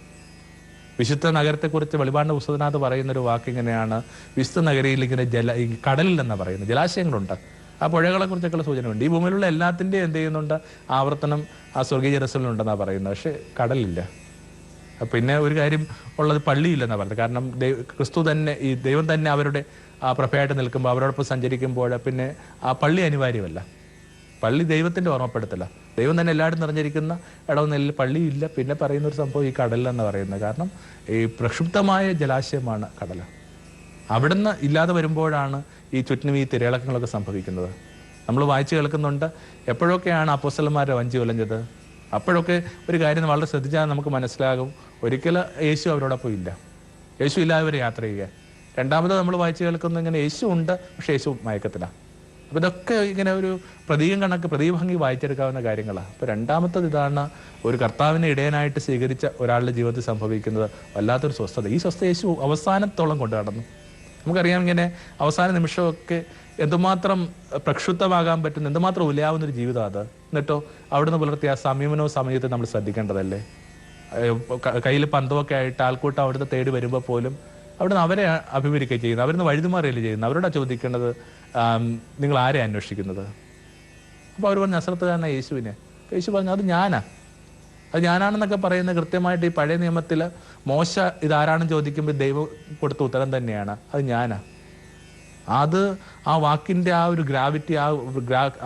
വിശുദ്ധ നഗരത്തെക്കുറിച്ച് വെളിപാടിന്റെ പുസ്തകത്തിനകത്ത് പറയുന്നൊരു വാക്കിങ്ങനെയാണ്, വിശുദ്ധ നഗരിയിൽ ഇങ്ങനെ ഈ കടലിൽ എന്നാണ് പറയുന്നത്, ജലാശയങ്ങളുണ്ട്. ആ പുഴകളെ കുറിച്ചൊക്കെയുള്ള സൂചനയുണ്ട്. ഈ ഭൂമിയിലുള്ള എല്ലാത്തിൻ്റെയും എന്ത് ചെയ്യുന്നുണ്ട്, ആവർത്തനം ആ സ്വർഗീയ ജെറുസലേമിലുണ്ടെന്നാണ് പറയുന്നത്. പക്ഷെ കടലില്ല. പിന്നെ ഒരു കാര്യം ഉള്ളത്, പള്ളിയില്ലെന്നാണ് പറയുന്നത്. കാരണം ക്രിസ്തു തന്നെ, ഈ ദൈവം തന്നെ അവരുടെ പ്രഭയായിട്ട് നിൽക്കുമ്പോൾ അവരോടൊപ്പം സഞ്ചരിക്കുമ്പോൾ പിന്നെ ആ പള്ളി അനിവാര്യമല്ല. പള്ളി ദൈവത്തിൻ്റെ ഓർമ്മപ്പെടുത്തല. ദൈവം തന്നെ എല്ലായിടും നിറഞ്ഞിരിക്കുന്ന ഇടവെന്നില്ല, പള്ളിയില്ല. പിന്നെ പറയുന്നൊരു സംഭവം ഈ കടലെന്ന് പറയുന്നത്. കാരണം ഈ പ്രക്ഷുബ്ധമായ ജലാശയമാണ് കടൽ. അവിടുന്ന് ഇല്ലാതെ വരുമ്പോഴാണ് ഈ ചുറ്റിനും ഈ തിരയിളക്കങ്ങളൊക്കെ സംഭവിക്കുന്നത്. നമ്മൾ വായിച്ചു കേൾക്കുന്നുണ്ട്, എപ്പോഴൊക്കെയാണ് അപ്പോസ്തലന്മാരെ വഞ്ചി ഉലഞ്ഞത്. അപ്പോഴൊക്കെ ഒരു കാര്യം വളരെ ശ്രദ്ധിച്ചാൽ നമുക്ക് മനസ്സിലാകും, ഒരിക്കലും യേശു അവരോടൊപ്പം ഇല്ല. യേശു ഇല്ലാതെ അവർ യാത്ര ചെയ്യുക. രണ്ടാമത് നമ്മൾ വായിച്ചു കേൾക്കുന്നത് ഇങ്ങനെ യേശു ഉണ്ട്, പക്ഷെ യേശു മയക്കത്തില്ല. അപ്പോൾ ഇതൊക്കെ ഇങ്ങനെ ഒരു പ്രതീകം കണക്ക് പ്രതിഭംഗി വായിച്ചെടുക്കാവുന്ന കാര്യങ്ങളാണ്. അപ്പോൾ രണ്ടാമത്തത് ഇതാണ്, ഒരു കർത്താവിനെ ഇടയനായിട്ട് സ്വീകരിച്ച ഒരാളുടെ ജീവിതത്തിൽ സംഭവിക്കുന്നത് വല്ലാത്തൊരു സ്വസ്ഥത. ഈ സ്വസ്ഥത യേശു അവസാനത്തോളം കൊണ്ടു നടന്നു. നമുക്കറിയാം ഇങ്ങനെ അവസാന നിമിഷമൊക്കെ എന്തുമാത്രം പ്രക്ഷുബ്ധമാകാൻ പറ്റുന്ന, എന്തുമാത്രം ഉലയാവുന്നൊരു ജീവിതം അത്. എന്നിട്ടോ അവിടുന്ന് പുലർത്തിയ സംയമനവും സമയത്ത് നമ്മൾ ശ്രദ്ധിക്കേണ്ടതല്ലേ. കയ്യിൽ പന്തമൊക്കെ ആയിട്ട് ആൾക്കൂട്ടം അവിടുന്ന് തേടി വരുമ്പോൾ പോലും അവിടുന്ന് അവരെ അഭിമുഖീകരിക്കുകയും ചെയ്യുന്നത്, അവരുന്ന് വഴുതുമാറിയല്ലേ ചെയ്യുന്നത്. അവരോടാ ചോദിക്കേണ്ടത്, നിങ്ങൾ ആരെ അന്വേഷിക്കുന്നത്? അപ്പോൾ അവർ പറഞ്ഞു, നസറത്തുകാരനാ യേശുവിനെ. യേശു പറഞ്ഞു, അത് ഞാനാ. അത് ഞാനാണെന്നൊക്കെ പറയുന്നത് കൃത്യമായിട്ട് ഈ പഴയ നിയമത്തിൽ മോശ ഇതാരാണെന്ന് ചോദിക്കുമ്പോൾ ദൈവം കൊടുത്ത ഉത്തരം തന്നെയാണ്, അത് ഞാനാ. അത് ആ വാക്കിൻ്റെ ആ ഒരു ഗ്രാവിറ്റി,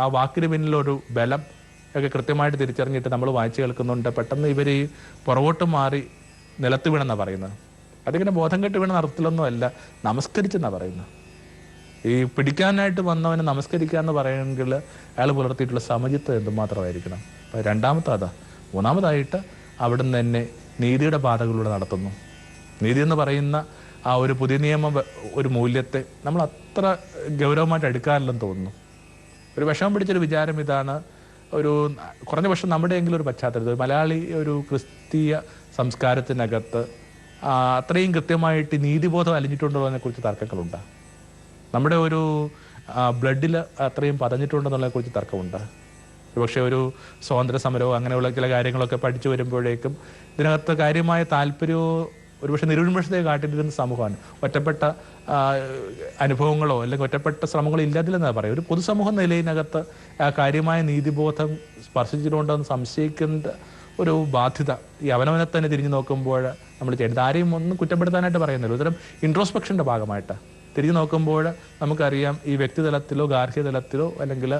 ആ വാക്കിന് പിന്നിലൊരു ബലം ഒക്കെ കൃത്യമായിട്ട് തിരിച്ചറിഞ്ഞിട്ട് നമ്മൾ വായിച്ചു കേൾക്കുന്നുണ്ട്. പെട്ടെന്ന് ഇവർ ഈ പുറകോട്ട് മാറി നിലത്ത് വീണെന്നാണ് പറയുന്നത്. അതിങ്ങനെ ബോധം കെട്ട് വീണ അർത്ഥത്തിലൊന്നും അല്ല, നമസ്കരിച്ചെന്നാണ് പറയുന്നത്. ഈ പിടിക്കാനായിട്ട് വന്നവനെ നമസ്കരിക്കുക എന്ന് പറയുമെങ്കിൽ അയാൾ പുലർത്തിയിട്ടുള്ള സമചിത്വം എന്തുമാത്രമായിരിക്കണം. രണ്ടാമത്തെ അതാ. മൂന്നാമതായിട്ട് അവിടുന്ന് തന്നെ നീതിയുടെ പാതകളിലൂടെ നടത്തുന്നു. നീതി എന്ന് പറയുന്ന ആ ഒരു പുതിയ നിയമ ഒരു മൂല്യത്തെ നമ്മൾ അത്ര ഗൗരവമായിട്ട് എടുക്കാറില്ലെന്ന് തോന്നുന്നു. ഒരു വിഷമം പിടിച്ചൊരു വിചാരം ഇതാണ്, ഒരു കുറഞ്ഞ പക്ഷം നമ്മുടെയെങ്കിലും ഒരു പശ്ചാത്തലത്തിൽ മലയാളി ഒരു ക്രിസ്തീയ സംസ്കാരത്തിനകത്ത് അത്രയും കൃത്യമായിട്ട് നീതിബോധം അലിഞ്ഞിട്ടുണ്ടോതിനെ കുറിച്ച് തർക്കങ്ങളുണ്ട്. നമ്മുടെ ഒരു ബ്ലഡിൽ അത്രയും പതഞ്ഞിട്ടുണ്ടെന്നുള്ളതിനെ കുറിച്ച് തർക്കമുണ്ട്. പക്ഷേ ഒരു സ്വാതന്ത്ര്യ സമരവും അങ്ങനെയുള്ള ചില കാര്യങ്ങളൊക്കെ പഠിച്ചു വരുമ്പോഴേക്കും ഇതിനകത്ത് കാര്യമായ താല്പര്യവും ഒരുപക്ഷെ നിരുന്മേഷത്തെ കാട്ടിയിരിക്കുന്ന സമൂഹമാണ്. ഒറ്റപ്പെട്ട അനുഭവങ്ങളോ അല്ലെങ്കിൽ ഒറ്റപ്പെട്ട ശ്രമങ്ങളോ ഇല്ലാതില്ലെന്നാണ് പറയും. ഒരു പൊതുസമൂഹ നിലയിനകത്ത് കാര്യമായ നീതിബോധം സ്പർശിച്ചിട്ടുണ്ടോ എന്ന് സംശയിക്കേണ്ട ഒരു ബാധ്യത ഈ അവനവനെ തന്നെ തിരിഞ്ഞു നോക്കുമ്പോൾ നമ്മൾ ചെയ്യുന്നത്. ആരെയും ഒന്നും കുറ്റപ്പെടുത്താനായിട്ട് പറയുന്നില്ല, ഒരുതരം ഇൻട്രോസ്പെക്ഷൻ്റെ ഭാഗമായിട്ട് തിരിഞ്ഞു നോക്കുമ്പോൾ നമുക്കറിയാം ഈ വ്യക്തിതലത്തിലോ ഗാർഹിക തലത്തിലോ അല്ലെങ്കിൽ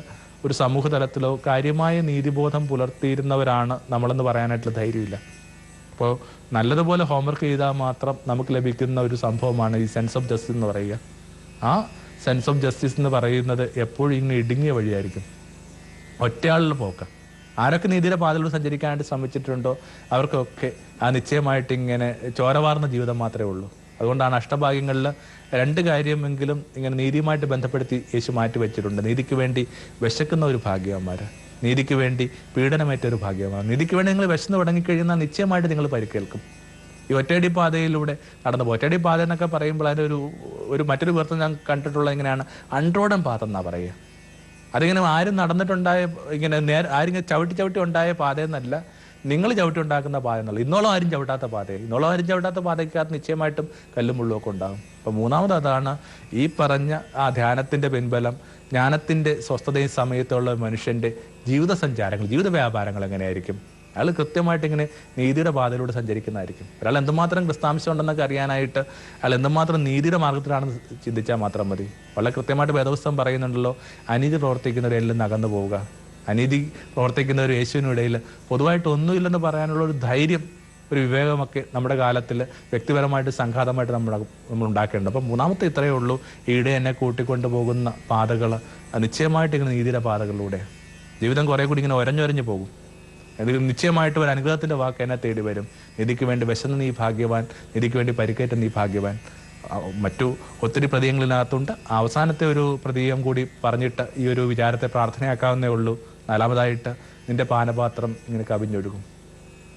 ഒരു സമൂഹ തലത്തിലോ കാര്യമായ നീതിബോധം പുലർത്തിയിരുന്നവരാണ് നമ്മളെന്ന് പറയാനായിട്ടുള്ള ധൈര്യമില്ല. അപ്പോൾ നല്ലതുപോലെ ഹോംവർക്ക് ചെയ്താൽ മാത്രം നമുക്ക് ലഭിക്കുന്ന ഒരു സംഭവമാണ് ഈ സെൻസ് ഓഫ് ജസ്റ്റിസ് എന്ന് പറയുക. ആ സെൻസ് ഓഫ് ജസ്റ്റിസ് എന്ന് പറയുന്നത് എപ്പോഴും ഇങ്ങനെ ഇടുങ്ങിയ വഴിയായിരിക്കും, ഒറ്റയാളുടെ പോക്ക്. ആരൊക്കെ നീതിയുടെ പാതയിലൂടെ സഞ്ചരിക്കാനായിട്ട് ശ്രമിച്ചിട്ടുണ്ടോ അവർക്കൊക്കെ ആ നിശ്ചയമായിട്ട് ഇങ്ങനെ ചോരവാർന്ന ജീവിതം മാത്രമേ ഉള്ളൂ. അതുകൊണ്ടാണ് അഷ്ടഭാഗ്യങ്ങളിൽ 2 കാര്യമെങ്കിലും ഇങ്ങനെ നീതിയുമായിട്ട് ബന്ധപ്പെടുത്തി യേശു മാറ്റി വെച്ചിട്ടുണ്ട്. നീതിക്ക് വേണ്ടി വിശക്കുന്ന ഒരു ഭാഗ്യവന്മാർ, നീതിക്ക് വേണ്ടി പീഡനമേറ്റ ഒരു ഭാഗ്യവാൻ. നീതിക്ക് വേണ്ടി നിങ്ങൾ വിശന്ന് തുടങ്ങിക്കഴിഞ്ഞാൽ നിശ്ചയമായിട്ട് നിങ്ങൾ പരിക്കേൽക്കും. ഈ ഒറ്റയടി പാതയിലൂടെ നടന്നു പോകും. ഒറ്റയടി പാത എന്നൊക്കെ പറയുമ്പോൾ അതിൻ്റെ മറ്റൊരു പേർത്ത് ഞാൻ കണ്ടിട്ടുള്ള ഇങ്ങനെയാണ് അൺട്രോഡൻ പാത എന്നാണ് പറയുക. അതിങ്ങനെ ആരും നടന്നിട്ടുണ്ടായ ഇങ്ങനെ ആരിങ്ങനെ ചവിട്ടി ഉണ്ടായ പാതയെന്നല്ല, നിങ്ങൾ ചവിട്ടുണ്ടാക്കുന്ന പാത എന്നുള്ള ഇന്നോളം ആരും ചവിട്ടാത്ത പാതയെ, ഇന്നോളം ആരും ചവിട്ടാത്ത പാതയ്ക്കകത്ത് നിശ്ചയമായിട്ടും കല്ലും മുള്ളും ഒക്കെ ഉണ്ടാകും. അപ്പം മൂന്നാമത് അതാണ് ഈ പറഞ്ഞ ആ ധ്യാനത്തിന്റെ പിൻബലം, ജ്ഞാനത്തിന്റെ സ്വസ്ഥതയും സമയത്തുള്ള മനുഷ്യന്റെ ജീവിത സഞ്ചാരങ്ങൾ, ജീവിത വ്യാപാരങ്ങൾ എങ്ങനെയായിരിക്കും. അയാൾ കൃത്യമായിട്ട് ഇങ്ങനെ നീതിയുടെ പാതയിലൂടെ സഞ്ചരിക്കുന്നതായിരിക്കും. ഒരാൾ എന്തുമാത്രം ക്രിസ്താംശം ഉണ്ടെന്നൊക്കെ അറിയാനായിട്ട് അയാൾ എന്തുമാത്രം നീതിയുടെ മാർഗത്തിലാണെന്ന് ചിന്തിച്ചാൽ മാത്രം മതി. വളരെ കൃത്യമായിട്ട് വേദപുസ്തകം പറയുന്നുണ്ടല്ലോ, അനീതി പ്രവർത്തിക്കുന്നവരെല്ലാം നിന്ന് അകന്നു പോവുക. അനീതി പ്രവർത്തിക്കുന്നവർ യേശുവിനിടയിൽ പൊതുവായിട്ട് ഒന്നുമില്ലെന്ന് പറയാനുള്ള ഒരു ധൈര്യം, ഒരു വിവേകമൊക്കെ നമ്മുടെ കാലത്തിൽ വ്യക്തിപരമായിട്ട് സംഘാതമായിട്ട് നമ്മൾ ഉണ്ടാക്കേണ്ടത്. അപ്പം മൂന്നാമത്തെ ഇത്രയേ ഉള്ളൂ, ഈടെ എന്നെ കൂട്ടിക്കൊണ്ടു പോകുന്ന പാതകൾ നിശ്ചയമായിട്ട് ഇങ്ങനെ നീതിയുടെ പാതകളിലൂടെ ജീവിതം കുറെ കൂടി ഇങ്ങനെ ഒരഞ്ഞൊരഞ്ഞു പോകും. അത് നിശ്ചയമായിട്ട് ഒരു അനുഗ്രഹത്തിന്റെ വാക്ക് എന്നെ തേടി വരും. നിധിക്ക് വേണ്ടി വിശന്ന് നീ ഭാഗ്യവാൻ, നിധിക്ക് വേണ്ടി പരിക്കേറ്റ നീ ഭാഗ്യവാൻ. മറ്റു ഒത്തിരി പ്രതീകങ്ങളിനകത്തുണ്ട്. അവസാനത്തെ ഒരു പ്രതീകം കൂടി പറഞ്ഞിട്ട് ഈ ഒരു വിചാരത്തെ പ്രാർത്ഥനയാക്കാവുന്നേ ഉള്ളൂ. നാലാമതായിട്ട് നിന്റെ പാനപാത്രം ഇങ്ങനെ കവിഞ്ഞൊഴുകും.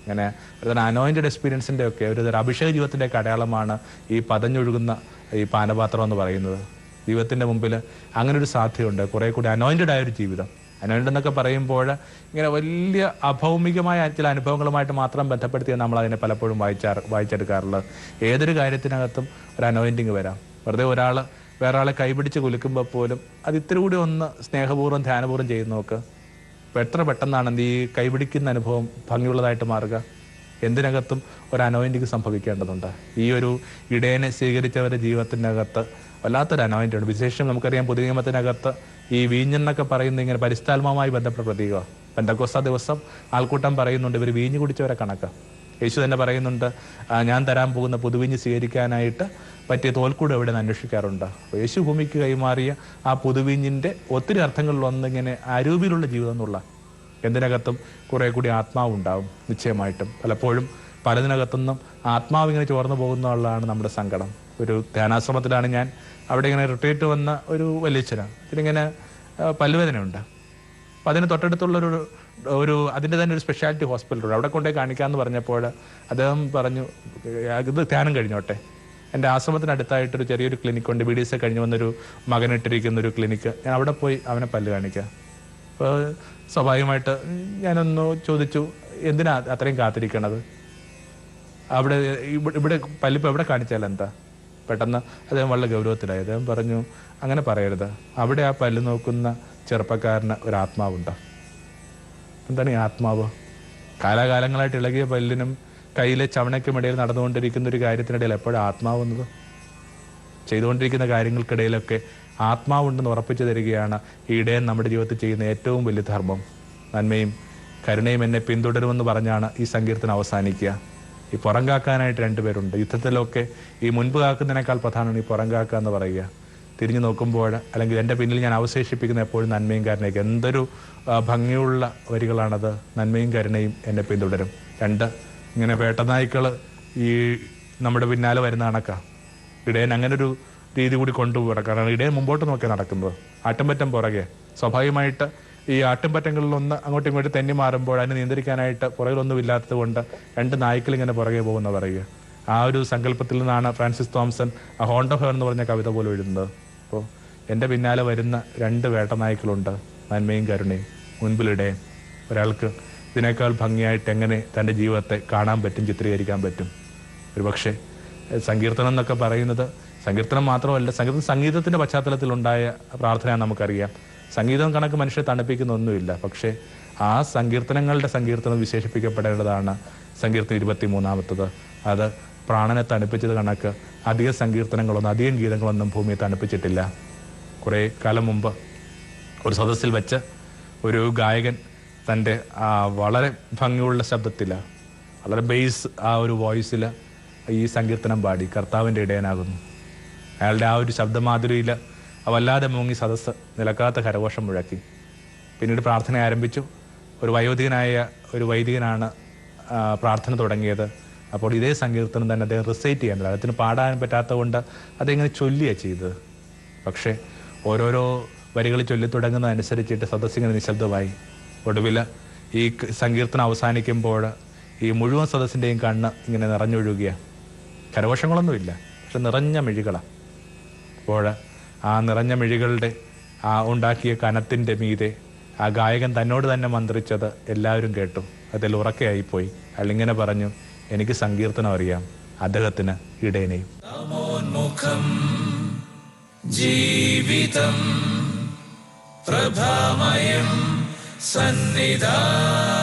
അങ്ങനെ ഒരു അനോയിന്റഡ് എക്സ്പീരിയൻസിന്റെ ഒക്കെ ഒരു അഭിഷേക ജീവിതത്തിന്റെ ഒക്കെ അടയാളമാണ് ഈ പതഞ്ഞൊഴുകുന്ന ഈ പാനപാത്രം എന്ന് പറയുന്നത്. ജീവിതത്തിന്റെ മുമ്പിൽ അങ്ങനെ ഒരു സാധ്യതയുണ്ട്, കുറെ കൂടി അനോയിന്റഡ് ആയൊരു ജീവിതം. അനോയിന്റഡ് എന്നൊക്കെ പറയുമ്പോൾ ഇങ്ങനെ വലിയ അഭൗമികമായ ചില അനുഭവങ്ങളുമായിട്ട് മാത്രം ബന്ധപ്പെടുത്തിയാണ് നമ്മൾ അതിനെ പലപ്പോഴും വായിച്ചെടുക്കാറുള്ളത്. ഏതൊരു കാര്യത്തിനകത്തും ഒരു അനോയിന്റിങ് വരാം. വെറുതെ ഒരാൾ വേറെ ആളെ കൈപിടിച്ച് കുലുക്കുമ്പോൾ പോലും അത് ഇത്തിരി കൂടി ഒന്ന് സ്നേഹപൂർവ്വം ധ്യാനപൂർവ്വം ചെയ്ത് നോക്ക്. എത്ര പെട്ടെന്നാണ് ഈ കൈപിടിക്കുന്ന അനുഭവം ഭംഗിയുള്ളതായിട്ട് മാറുക. എന്തിനകത്തും ഒരു അനോയിന്റിങ് സംഭവിക്കേണ്ടതുണ്ട്. ഈ ഒരു ഇടയനെ സ്വീകരിച്ചവരുടെ ജീവിതത്തിനകത്ത് വല്ലാത്തൊരു അനോയിന്റ് ഉണ്ട്. വിശേഷം നമുക്കറിയാം, പുതിയ നിയമത്തിനകത്ത് ഈ വീഞ്ഞെന്നൊക്കെ പറയുന്നത് ഇങ്ങനെ പരിശുദ്ധാത്മാവുമായി ബന്ധപ്പെട്ട പ്രതീകമാണ്. പെന്തക്കോസ്താ ദിവസം ആൾക്കൂട്ടം പറയുന്നുണ്ട് ഇവർ വീഞ്ഞ് കുടിച്ചവരെ കണക്ക്. യേശു തന്നെ പറയുന്നുണ്ട്, ഞാൻ തരാൻ പോകുന്ന പുതുവീഞ്ഞ് സ്വീകരിക്കാനായിട്ട് പറ്റിയ തോൽക്കൂട് എവിടെ നിന്ന് അന്വേഷിക്കാറുണ്ട്. അപ്പോൾ യേശു ഭൂമിക്ക് കൈമാറിയ ആ പുതുവീഞ്ഞിന്റെ ഒത്തിരി അർത്ഥങ്ങളിലൊന്ന് ഇങ്ങനെ അരൂപിയിലുള്ള ജീവിതം എന്നുള്ള എന്തിനകത്തും കുറെ കൂടി ആത്മാവുണ്ടാവും. നിശ്ചയമായിട്ടും പലപ്പോഴും പലതിനകത്തുനിന്നും ആത്മാവ് ഇങ്ങനെ ചോർന്നു പോകുന്നതാണ് നമ്മുടെ സങ്കടം. ഒരു ധ്യാനാശ്രമത്തിലാണ് ഞാൻ. അവിടെ ഇങ്ങനെ റിട്രീറ്റ് വന്ന ഒരു വലിയച്ഛനാണ്. ഇതിനിങ്ങനെ പല്ലുവേദനയുണ്ട്. അപ്പം അതിന് തൊട്ടടുത്തുള്ളൊരു അതിൻ്റെ തന്നെ ഒരു സ്പെഷ്യാലിറ്റി ഹോസ്പിറ്റലുണ്ട്. അവിടെ കൊണ്ടുപോയി കാണിക്കാമെന്ന് പറഞ്ഞപ്പോൾ അദ്ദേഹം പറഞ്ഞു, ഇത് ധ്യാനം കഴിഞ്ഞോട്ടെ, എൻ്റെ ആശ്രമത്തിനടുത്തായിട്ടൊരു ചെറിയൊരു ക്ലിനിക്കുണ്ട്, BDS കഴിഞ്ഞ് വന്നൊരു മകനിട്ടിരിക്കുന്നൊരു ക്ലിനിക്ക്, ഞാൻ അവിടെ പോയി അവനെ പല്ല് കാണിക്കാം. അപ്പോൾ സ്വാഭാവികമായിട്ട് ഞാനൊന്ന് ചോദിച്ചു, എന്തിനാ അത്രയും കാത്തിരിക്കണത്? ഇവിടെ പല്ലിപ്പോൾ എവിടെ കാണിച്ചാൽ എന്താ? പെട്ടെന്ന് അദ്ദേഹം വളരെ ഗൗരവത്തിലായി. അദ്ദേഹം പറഞ്ഞു, അങ്ങനെ പറയരുത്, അവിടെ ആ പല്ല് നോക്കുന്ന ചെറുപ്പക്കാരന് ഒരു ആത്മാവുണ്ട്. എന്താണ് ഈ ആത്മാവ്? കാലാകാലങ്ങളായിട്ട് ഇളകിയ പല്ലിനും കയ്യിലെ ചവണയ്ക്കുമിടയിൽ നടന്നുകൊണ്ടിരിക്കുന്ന ഒരു കാര്യത്തിനിടയിൽ എപ്പോഴും ആത്മാവുന്നത്? ചെയ്തുകൊണ്ടിരിക്കുന്ന കാര്യങ്ങൾക്കിടയിലൊക്കെ ആത്മാവുണ്ടെന്ന് ഉറപ്പിച്ചു തരികയാണ് ഈ ഇടയൻ നമ്മുടെ ജീവിതത്തിൽ ചെയ്യുന്ന ഏറ്റവും വലിയ ധർമ്മം. നന്മയും കരുണയും എന്നെ പിന്തുടരുമെന്ന് പറഞ്ഞാണ് ഈ സങ്കീർത്തനം അവസാനിക്കുക. ഈ പുറം കാക്കാനായിട്ട് രണ്ടുപേരുണ്ട്. യുദ്ധത്തിലൊക്കെ ഈ മുൻപ് കാക്കുന്നതിനേക്കാൾ പ്രധാനമാണ് ഈ പുറം കാക്കുക എന്ന് പറയുക. തിരിഞ്ഞു നോക്കുമ്പോൾ, അല്ലെങ്കിൽ എൻ്റെ പിന്നിൽ ഞാൻ അവശേഷിപ്പിക്കുന്ന എപ്പോഴും നന്മയും കരുണയൊക്കെ. എന്തൊരു ഭംഗിയുള്ള വരികളാണത്. നന്മയും കരുണയും എന്നെ പിന്തുടരും. രണ്ട് ഇങ്ങനെ വേട്ടനായ്ക്കൾ ഈ നമ്മുടെ പിന്നാലെ വരുന്ന കണക്കാണ്. ഇടയൻ അങ്ങനെ ഒരു രീതി കൂടി കൊണ്ടുപോകണം. കാരണം ഇടയൻ മുമ്പോട്ട് നോക്കി നടക്കുന്നത്, ആട്ടുംപറ്റം പുറകെ. സ്വാഭാവികമായിട്ട് ഈ ആട്ടുംപറ്റങ്ങളിലൊന്ന് അങ്ങോട്ടും ഇങ്ങോട്ടും തെന്നി മാറുമ്പോൾ അതിനെ നിയന്ത്രിക്കാനായിട്ട് പുറകിലൊന്നും ഇല്ലാത്തത് കൊണ്ട് രണ്ട് നായ്ക്കൾ ഇങ്ങനെ പുറകെ പോകുന്ന പറയുക. ആ ഒരു സങ്കല്പത്തിൽ നിന്നാണ് Francis Thompson Hound of Heaven എന്ന് പറഞ്ഞ കവിത പോലും എഴുതുന്നത്. അപ്പോൾ എൻ്റെ പിന്നാലെ വരുന്ന രണ്ട് വേട്ടനായ്ക്കളുണ്ട്, നന്മയും കരുണയും, മുൻപിലിടയൻ. ഒരാൾക്ക് ഇതിനേക്കാൾ ഭംഗിയായിട്ട് എങ്ങനെ തൻ്റെ ജീവിതത്തെ കാണാൻ പറ്റും, ചിത്രീകരിക്കാൻ പറ്റും? ഒരുപക്ഷെ സങ്കീർത്തനം എന്നൊക്കെ പറയുന്നത് സങ്കീർത്തനം മാത്രമല്ല, സംഗീതത്തിൻ്റെ പശ്ചാത്തലത്തിലുണ്ടായ പ്രാർത്ഥന നമുക്കറിയാം. സംഗീതം കണക്ക് മനുഷ്യരെ തണുപ്പിക്കുന്ന ഒന്നുമില്ല. പക്ഷേ ആ സങ്കീർത്തനങ്ങളുടെ സങ്കീർത്തനം വിശേഷിപ്പിക്കപ്പെടേണ്ടതാണ് സങ്കീർത്തനം 23. അത് പ്രാണനെ തണുപ്പിച്ചത് കണക്ക് അധിക സങ്കീർത്തനങ്ങളൊന്നും അധികം ഗീതങ്ങളൊന്നും ഭൂമിയെ തണുപ്പിച്ചിട്ടില്ല. കുറേ കാലം മുമ്പ് ഒരു സദസ്സിൽ വെച്ച് ഒരു ഗായകൻ തൻ്റെ വളരെ ഭംഗിയുള്ള ശബ്ദത്തിൽ, വളരെ ബേസ് ആ ഒരു വോയിസിൽ ഈ സങ്കീർത്തനം പാടി, കർത്താവിൻ്റെ ഇടയനാകുന്നു. അയാളുടെ ആ ഒരു ശബ്ദമാധുരിയിൽ വല്ലാതെ മുങ്ങി സദസ്സ് നിലക്കാത്ത കരഘോഷം മുഴക്കി. പിന്നീട് പ്രാർത്ഥന ആരംഭിച്ചു. ഒരു വയോധികനായ ഒരു വൈദികനാണ് പ്രാർത്ഥന തുടങ്ങിയത്. അപ്പോൾ ഇതേ സങ്കീർത്തനം തന്നെ അദ്ദേഹം റിസൈറ്റ് ചെയ്യേണ്ടത്, അദ്ദേഹത്തിന് പാടാൻ പറ്റാത്തത് കൊണ്ട് അതെങ്ങനെ ചൊല്ലിയാണ് ചെയ്തത്. പക്ഷേ ഓരോരോ വരികൾ ചൊല്ലി തുടങ്ങുന്നതനുസരിച്ചിട്ട് സദസ്സിങ്ങനെ നിശബ്ദമായി. ഒടുവിൽ ഈ സങ്കീർത്തനം അവസാനിക്കുമ്പോൾ ഈ മുഴുവൻ സദസ്സിൻ്റെയും കണ്ണ് ഇങ്ങനെ നിറഞ്ഞൊഴുകുകയാണ്. കരഘോഷങ്ങളൊന്നുമില്ല, പക്ഷെ നിറഞ്ഞ മിഴികളാണ്. അപ്പോൾ ആ നിറഞ്ഞ മിഴികളുടെ ഉണ്ടാക്കിയ കനത്തിൻ്റെ മീതെ ആ ഗായകൻ തന്നോട് തന്നെ മന്ത്രിച്ചത് എല്ലാവരും കേട്ടു. അതിൽ ഉറക്കെയായിപ്പോയി. അയാളിങ്ങനെ പറഞ്ഞു, എനിക്ക് സങ്കീർത്തനം അറിയാം, അദ്ദേഹത്തിന് ഇടയനെയും. ജീവിതം പ്രഭാമയം സന്നിധാനം.